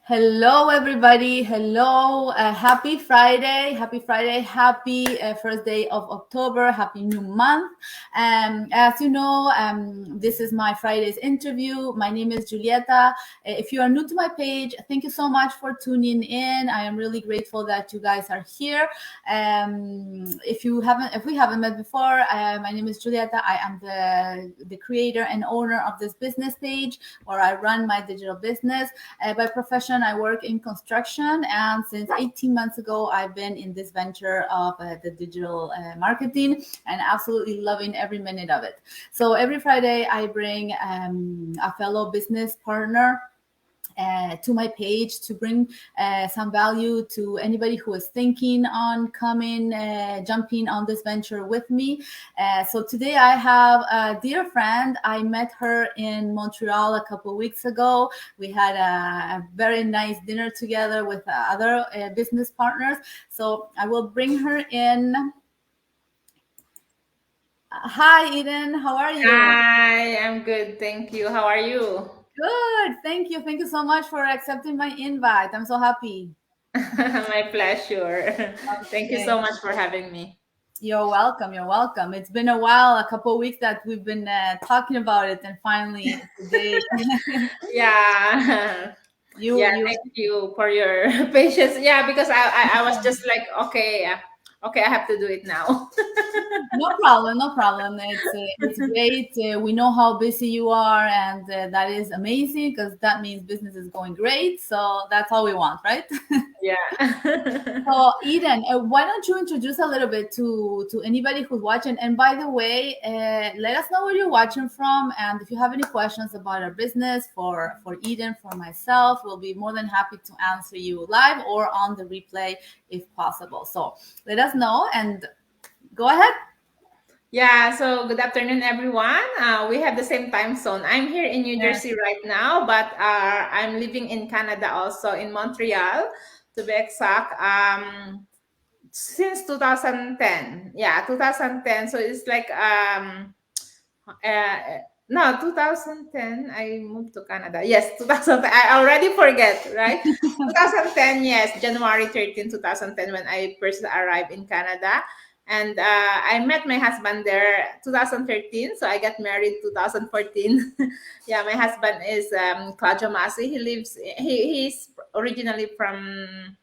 Hello, everybody. Hello. Happy Friday. Happy Friday. Happy first day of October. Happy new month. As you know, this is my Friday's interview. My name is Julieta. If you are new to my page, thank you so much for tuning in. I am really grateful that you guys are here. If we haven't met before, my name is Julieta. I am the creator and owner of this business page where I run my digital business. By profession, I work in construction, and since 18 months ago, I've been in this venture of the digital marketing and absolutely loving every minute of it. So every Friday, I bring a fellow business partner to my page to bring some value to anybody who is thinking on jumping on this venture with me. So today I have a dear friend. I met her in Montreal a couple of weeks ago. We had a very nice dinner together with other business partners. So I will bring her in. Hi, Eden. How are you? Hi, I'm good. Thank you. How are you? Good. Thank you. Thank you so much for accepting my invite. I'm so happy. My pleasure. Thank you Okay. so much for having me. You're welcome. You're welcome. It's been a while, a couple of weeks that we've been talking about it, and finally today, Yeah. you Yeah, you thank you for your patience. Yeah, because I was just like, okay, okay, I have to do it now. no problem, no problem. It's great. We know how busy you are, and that is amazing because that means business is going great. So that's all we want, right? Yeah. So, Eden, why don't you introduce a little bit to anybody who's watching? And by the way, let us know where you're watching from, and if you have any questions about our business for Eden, for myself, we'll be more than happy to answer you live or on the replay if possible. So, let us know and go ahead. Yeah, so good afternoon, everyone. We have the same time zone. I'm here in New Yes. Jersey right now, but I'm living in Canada also, in Montreal, to be exact. Since 2010. Yeah, 2010. So it's like uh, no, 2010 I moved to Canada. Yes, 2010. I already forget, right? 2010, yes, January 13, 2010 when I first arrived in Canada. And I met my husband there 2013. So I got married 2014. Yeah, my husband is Claudio Masi. He's originally from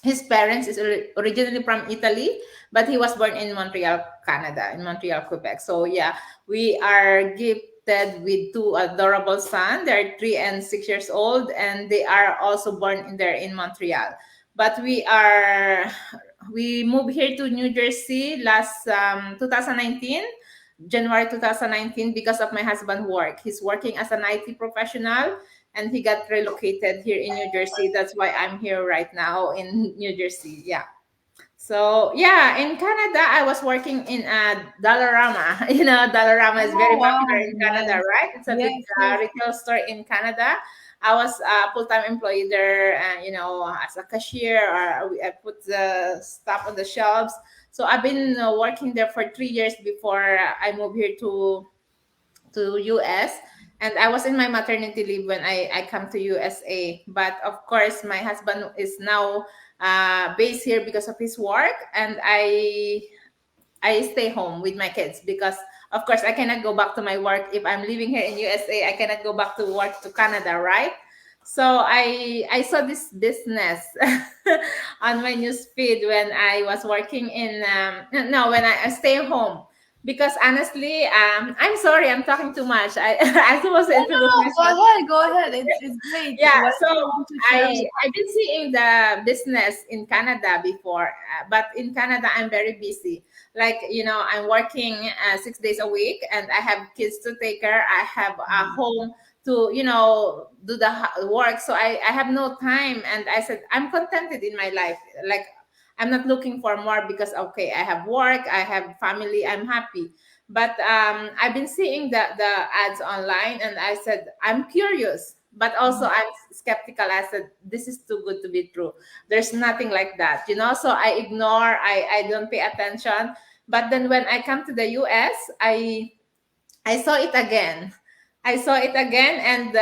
his parents is originally from Italy, but he was born in Montreal, Canada, in Montreal, Quebec. So yeah, we are gifted with two adorable sons. They're 3 and 6 years old, and they are also born in there in Montreal. But we moved here to New Jersey last 2019. January 2019 because of my husband's work. He's working as an IT professional and he got relocated here in New Jersey. That's why I'm here right now in New Jersey. Yeah. So yeah, in Canada, I was working in a Dollarama. Dollarama is very Oh popular wow! in Canada, Yes, right? It's a big yes, yes. retail store in Canada. I was a full-time employee there, and as a cashier, or I put the stuff on the shelves. So I've been working there for 3 years before I moved here to US, and I was in my maternity leave when I come to USA. But of course, my husband is now based here because of his work, and I stay home with my kids because of course I cannot go back to my work if I'm living here in USA. I cannot go back to work to Canada, right? So I saw this business on my news feed when I was working in no when I stay home because honestly I'm sorry I'm talking too much. I supposed to No, no, introduce no. Go myself. ahead. Go ahead. It's great. Yeah, Whatever so you want to share with I've been seeing the business in Canada before, but in Canada I'm very busy. Like I'm working 6 days a week, and I have kids to take care. I have a home to do the work, so I have no time. And I said I'm contented in my life. Like I'm not looking for more because okay, I have work, I have family, I'm happy. But I've been seeing the ads online, and I said I'm curious, but also I'm skeptical. I said this is too good to be true. There's nothing like that. So I ignore. I don't pay attention. But then when I come to the US, I saw it again. I saw it again, and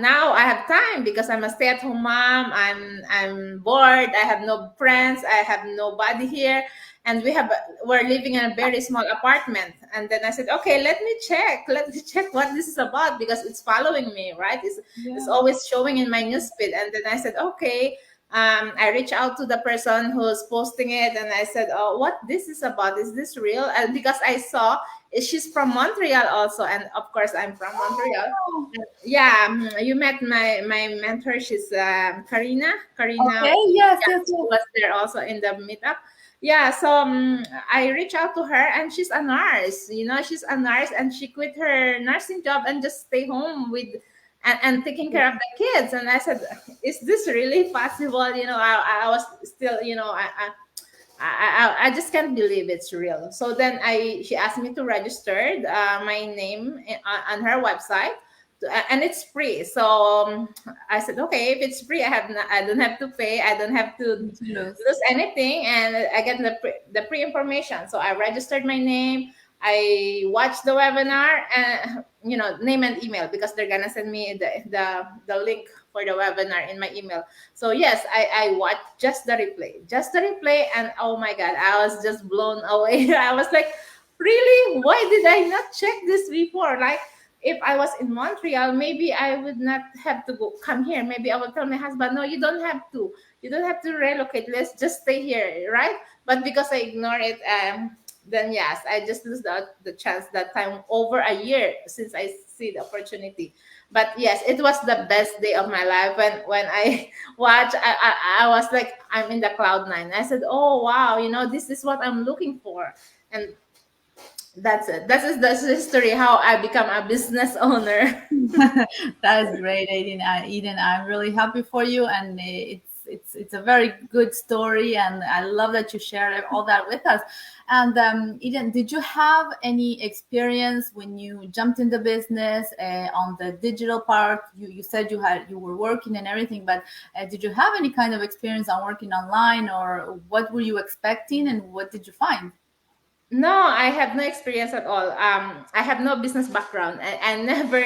now I have time because I'm a stay-at-home mom. I'm bored. I have no friends. I have nobody here, and we're living in a very small apartment. And then I said, okay, let me check. Let me check what this is about because it's following me, right? It's Yeah. always showing in my newsfeed. And then I said, okay. I reached out to the person who's posting it, and I said, "Oh, what this is about? Is this real?" And because I saw she's from Montreal also, and of course I'm from Montreal. Oh, Yeah, you met my mentor. She's Karina. Karina, okay. Yes, yeah, yes, she yes. was there also in the meetup. Yeah, so I reached out to her, and she's a nurse. She's a nurse, and she quit her nursing job and just stay home with and taking care of the kids. And I said, "Is this really possible?" I was still, I just can't believe it's real. So then she asked me to register my name on her website, and it's free. So I said, okay, if it's free, I don't have to pay. I don't have to Lose. lose anything, and I get the free information. So I registered my name. I watched the webinar, and name and email because they're gonna send me the link for the webinar in my email. So yes, I watched just the replay, and oh my god, I was just blown away. I was like, really? Why did I not check this before? Like, if I was in Montreal, maybe I would not have to come here. Maybe I would tell my husband, no, you don't have to. You don't have to relocate. Let's just stay here, right? But because I ignore it, then yes, I just lose the chance that time over a year since I see the opportunity. But yes, it was the best day of my life when I watch. I was like, I'm in the cloud nine. I said, oh wow, this is what I'm looking for, and that's it. That's the history how I become a business owner. That is great, Aiden. Eden, I'm really happy for you, and it's a very good story, and I love that you shared all that with us. And Eden, did you have any experience when you jumped in the business on the digital part? You said you were working and everything, but did you have any kind of experience on working online, or what were you expecting, and what did you find? No, I have no experience at all. I have no business background. I never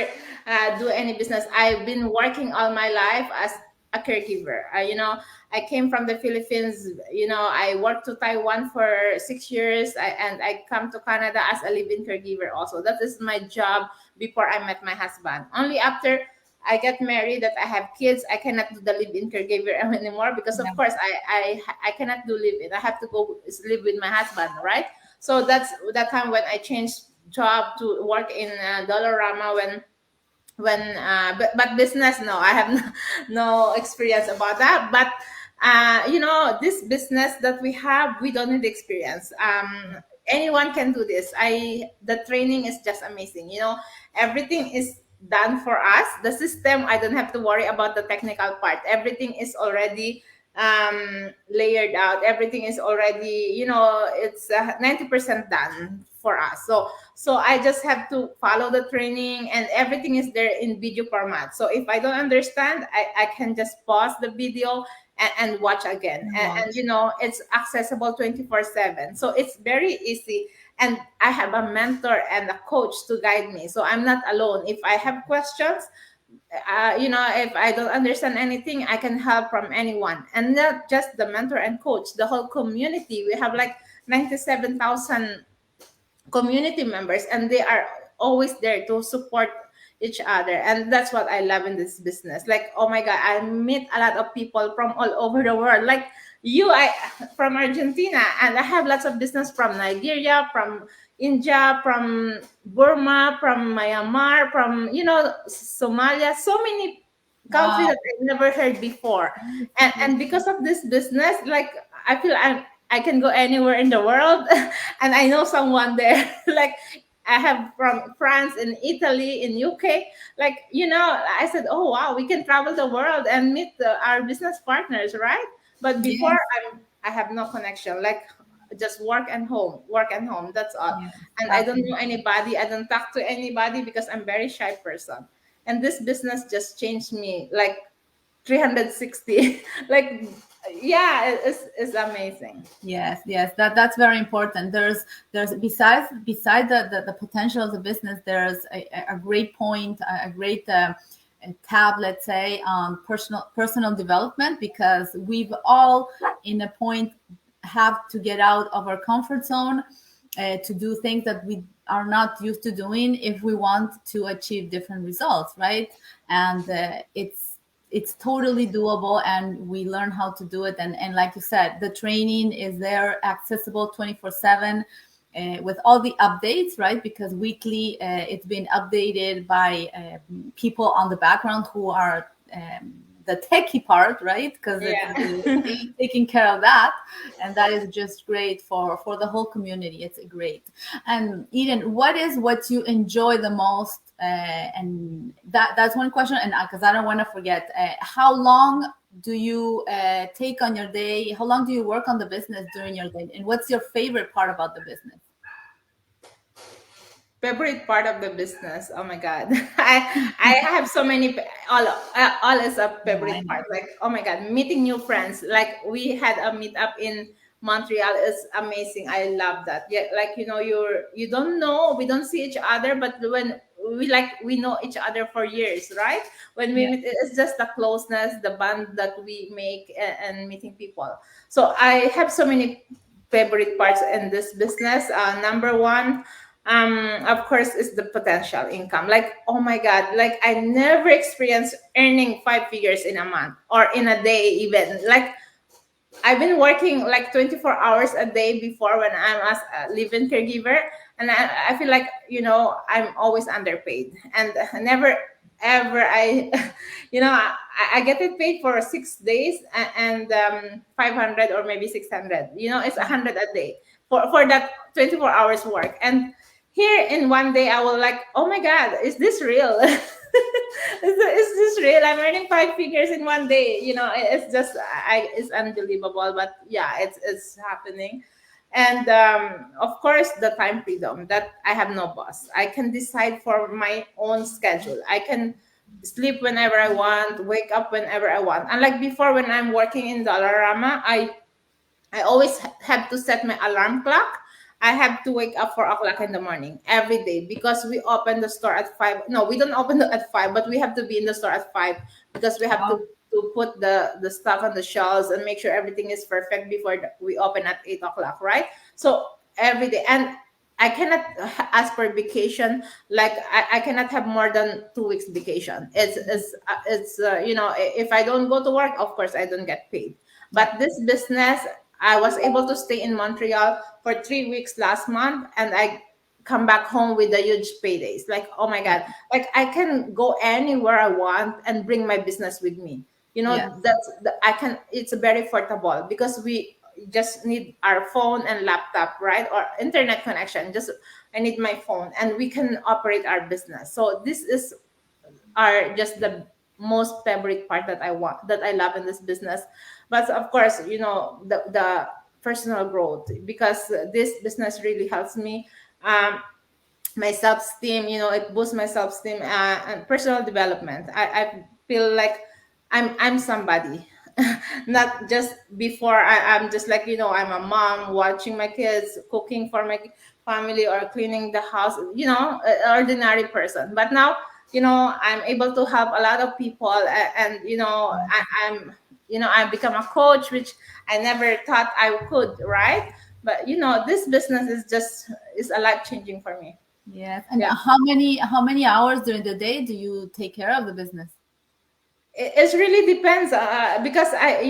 do any business. I've been working all my life as a caregiver. I came from the Philippines. I worked to Taiwan for 6 years, and I come to Canada as a live-in caregiver. Also, that is my job before I met my husband. Only after I get married that I have kids, I cannot do the live-in caregiver anymore because, of Yeah. course, I cannot do live-in. I have to go live with my husband, right? So that's that time when I changed job to work in Dollarama but business, no, I have no experience about that. But this business that we have, we don't need experience. Anyone can do this. The training is just amazing. Everything is done for us. The system, I don't have to worry about the technical part. Everything is already layered out. Everything is already, it's 90% done for us. So I just have to follow the training, and everything is there in video format. So if I don't understand, I can just pause the video and watch again. And Watch. it's accessible 24/7. So it's very easy. And I have a mentor and a coach to guide me. So I'm not alone. If I have questions, if I don't understand anything, I can help from anyone. And not just the mentor and coach, the whole community. We have like 97,000 community members, and they are always there to support each other. And that's what I love in this business. Like, oh my god, I meet a lot of people from all over the world, like I from Argentina, and I have lots of business from Nigeria, from India, from Burma, from Myanmar, from Somalia, so many countries Wow. that I never heard before. And because of this business, like, I feel I can go anywhere in the world and I know someone there. Like, I have from France and Italy in UK. Like, I said, oh wow, we can travel the world and meet our business partners, right? But before, Yes. I have no connection. Like, just work and home, work and home. That's all. Yes. And I don't know anybody. I don't talk to anybody because I'm very shy person. And this business just changed me like 360. Like, Yeah, it's amazing. Yes, yes, that's very important. There's besides the potential of the business, there's a great point, a great tab, let's say, on personal development, because we've all in a point have to get out of our comfort zone to do things that we are not used to doing if we want to achieve different results, right? And it's totally doable, and we learn how to do it. And like you said, the training is there, accessible 24/7, with all the updates, right? Because weekly it's been updated by people on the background who are the techie part, right? Because Yeah. it's taking care of that, and that is just great for the whole community. It's great. And Eden, what you enjoy the most? And that's one question. And because I don't want to forget, how long do you take on your day? How long do you work on the business during your day? And what's your favorite part about the business? Favorite part of the business. Oh my god. I have so many all is a Yeah, I favorite know. part. Like, oh my god, meeting new friends. Like, we had a meetup in Montreal, is amazing. I love that. Yeah, like, you don't know, we don't see each other, but when we know each other for years, right? When we Yeah. meet, it's just the closeness, the bond that we make, and meeting people. So I have so many favorite parts in this business. Number one, of course, is the potential income. Like, oh my god, like, I never experienced earning five figures in a month or in a day even. Like, I've been working like 24 hours a day before when I'm as a live-in caregiver, and I feel like, I'm always underpaid, and never ever I, I get it paid for 6 days, and 500 or maybe 600. It's 100 a day for that 24 hours work. And here in one day, I will like, oh my god, is this real? Is this real? I'm earning five figures in one day. It's just, it's unbelievable. But yeah, it's happening. And of course, the time freedom, that I have no boss. I can decide for my own schedule. I can sleep whenever I want, wake up whenever I want. Unlike before, when I'm working in Dollarama, I always have to set my alarm clock. I have to wake up 4 o'clock in the morning every day, because we open the store at 5. No, we don't open at 5, but we have to be in the store at 5, because we have Oh, to put the stuff on the shelves and make sure everything is perfect before we open at 8 o'clock, right? So every day. And I cannot ask for vacation. Like, I cannot have more than 2 weeks vacation. If I don't go to work, of course I don't get paid. yeah. But this business, I was able to stay in Montreal for 3 weeks last month, and I come back home with the huge paydays. Like, oh my god, like, I can go anywhere I want and bring my business with me. Yes. I can. It's very affordable, because we just need our phone and laptop, right, or internet connection. Just, I need my phone, and we can operate our business. So this is are just the most favorite part that I love in this business. But of course, the personal growth, because this business really helps me, my self-esteem. It boosts my self-esteem, and personal development. I feel like I'm somebody. Not just before, I'm just like, I'm a mom watching my kids, cooking for my family, or cleaning the house, an ordinary person. But now, I'm able to help a lot of people, and I become a coach, which I never thought I could, right? But this business is a life changing for me. Yes. And Yeah. how many hours during the day do you take care of the business? It really depends, because I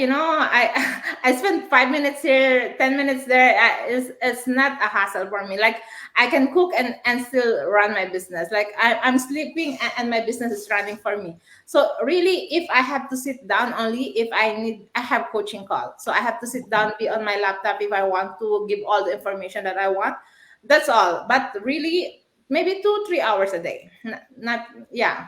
I spend 5 minutes here, 10 minutes there. It's not a hassle for me. Like, I can cook and still run my business. Like, I'm sleeping, and my business is running for me. So really, if I have to sit down, only if I have coaching call, so I have to sit down, be on my laptop if I want to give all the information that I want. That's all. But really, maybe 2 3 hours a day. Not, yeah,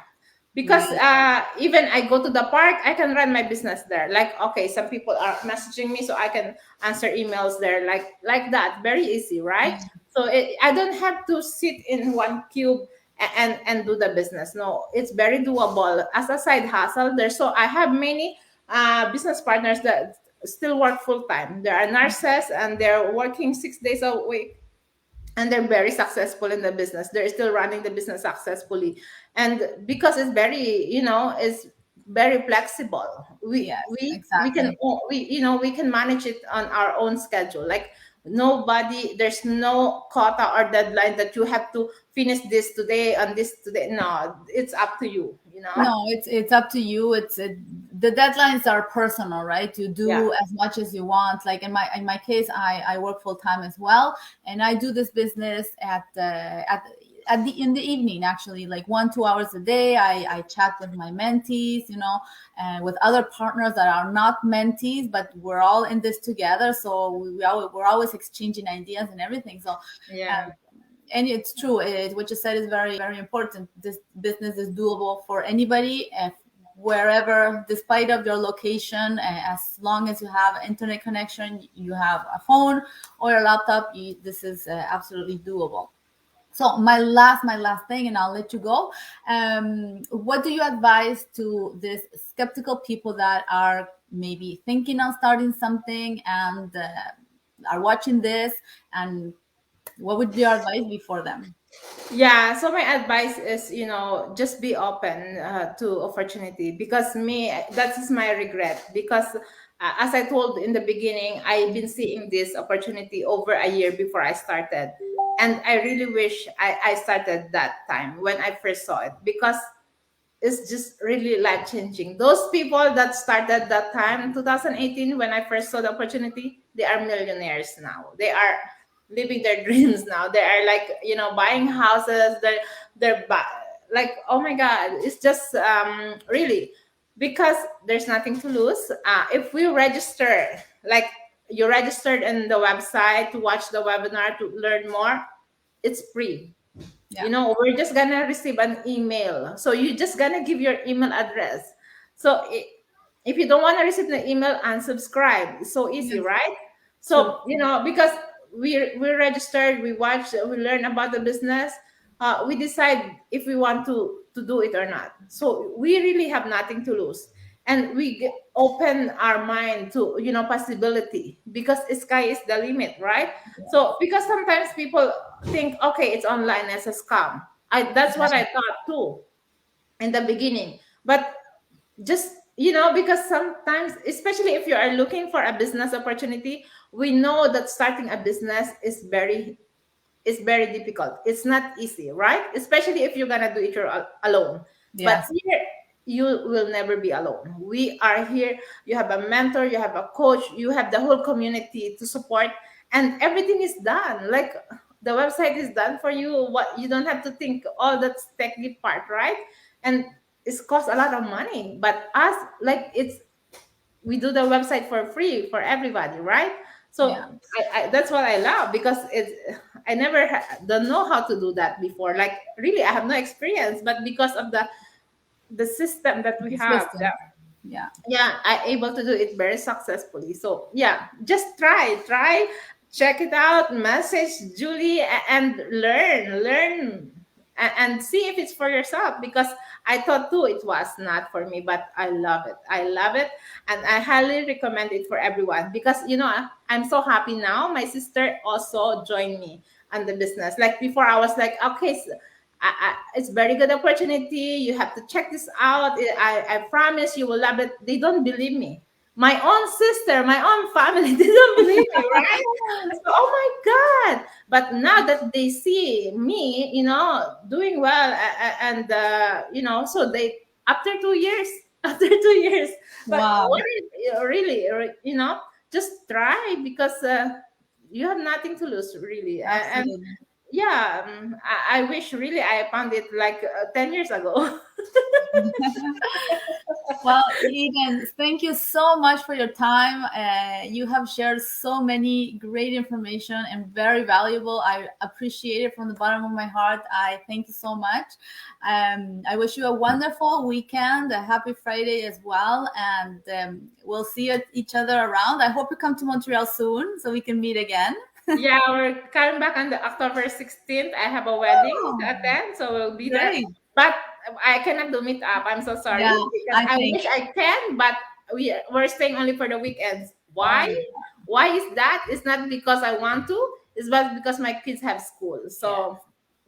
because Yeah. even I go to the park, I can run my business there. Like, okay, some people are messaging me, so I can answer emails there, like that, very easy, right? So I don't have to sit in one cube and do the business. No, it's very doable as a side hustle there. So I have many business partners that still work full time. There are nurses and they're working 6 days a week, and they're very successful in the business. They're still running the business successfully, and because it's very, it's very flexible. we Yes, we we can exactly. we can manage it on our own schedule. Like, nobody, there's no quota or deadline that you have to finish this today and this today. No, it's up to you. No, it's up to you. The deadlines are personal, right? You Yeah. do as much as you want. Like in my case, I work full time as well, and I do this business at the in the evening, actually, like 1 2 hours a day. I chat with my mentees, and with other partners that are not mentees, but we're all in this together. So we're always exchanging ideas and everything. So Yeah. and it's true. What you said is very, very important. This business is doable for anybody, wherever, despite of your location. As long as you have internet connection, you have a phone or a laptop, this is absolutely doable. So my last thing, and I'll let you go. What do you advise to these skeptical people that are maybe thinking of starting something and are watching this, and what would your advice be for them? Yeah, so my advice is, just be open to opportunity, because me, that is my regret. Because as I told in the beginning, I've been seeing this opportunity over a year before I started. And I really wish I started that time when I first saw it, because it's just really life changing. Those people that started that time in 2018, when I first saw the opportunity, they are millionaires now. They are living their dreams now. They are, like, buying houses. Like, oh my God, it's just really, because there's nothing to lose. If we register, like, you registered in the website to watch the webinar to learn more, it's free. Yeah. We're just gonna receive an email, so you're just gonna give your email address. So if you don't want to receive the email, unsubscribe. It's so easy, Yes. right? True. So, because we registered, we watch, we learn about the business, we decide if we want to do it or not. So we really have nothing to lose, and we open our mind to, possibility, because sky is the limit, right? So, because sometimes people think, okay, it's online, as a scam. That's what I thought too in the beginning. But just, because sometimes, especially if you are looking for a business opportunity, we know that starting a business is very difficult. It's not easy, right? Especially if you're gonna do it alone. But Yes. here, you will never be alone. We are here. You have a mentor, you have a coach, you have the whole community to support, and everything is done. Like, the website is done for you. What, you don't have to think all that technical part, right? And it's cost a lot of money. But us, like, we do the website for free for everybody, right? Yeah. So that's what I love, because I never don't know how to do that before. Like, really, I have no experience, but because of the system that we The have, system. Yeah. yeah, I able to do it very successfully. So yeah, just try, check it out, message Julie, and learn, and see if it's for yourself, because I thought too it was not for me, but I love it, and I highly recommend it for everyone, because I'm so happy now. My sister also joined me on the business. Like, before, I was like, okay, so it's very good opportunity. You have to check this out. I promise you will love it. They don't believe me. My own sister, my own family, they don't believe me, right? So, oh my God. But now that they see me, doing well, and, so after 2 years, after 2 years, but Wow. what is, really, just try, because you have nothing to lose, really. And Absolutely. yeah, I wish really I found it like 10 years ago. Well, Eden, thank you so much for your time. You have shared so many great information and very valuable. I appreciate it from the bottom of my heart. I thank you so much. I wish you a wonderful weekend, a happy Friday as well, and we'll see each other around. I hope you come to Montreal soon so we can meet again. Yeah, we're coming back on the October 16th. I have a wedding to Oh, attend, so we'll be there. great. But I cannot do meet up. I'm so sorry, Yeah, because I I think. wish I can, but we're staying only for the weekends. Why? Why is that? It's not because I want to. It's but because my kids have school. So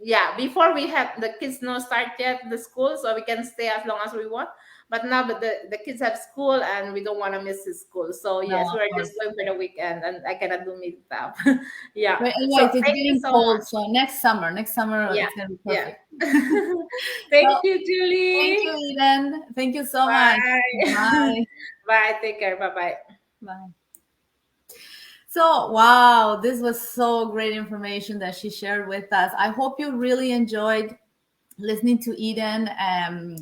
yeah, before we have the kids no start yet the school, so we can stay as long as we want. But now but the kids have school and we don't want to miss the school. So No, yes, of we're course. just going for the weekend and I cannot do meetup. Yeah. Wait, So wait, it's thank you getting so cold, much. so next summer Yeah. it's gonna be Yeah. perfect. Thank So you, thank Julie. you, Eden. Thank you so much. Bye. Bye. Bye. Take care. Bye bye. Bye. So, wow, this was so great information that she shared with us. I hope you really enjoyed listening to Eden.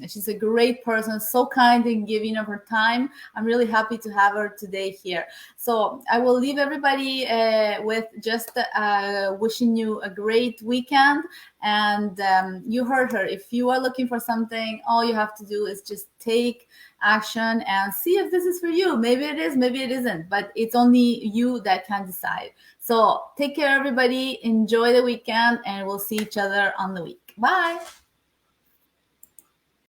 She's a great person, so kind and giving of her time. I'm really happy to have her today here. So I will leave everybody with just wishing you a great weekend. And you heard her. If you are looking for something, all you have to do is just take action and see if this is for you. Maybe it is, maybe it isn't, but it's only you that can decide. So take care, everybody. Enjoy the weekend, and we'll see each other on the week. Bye.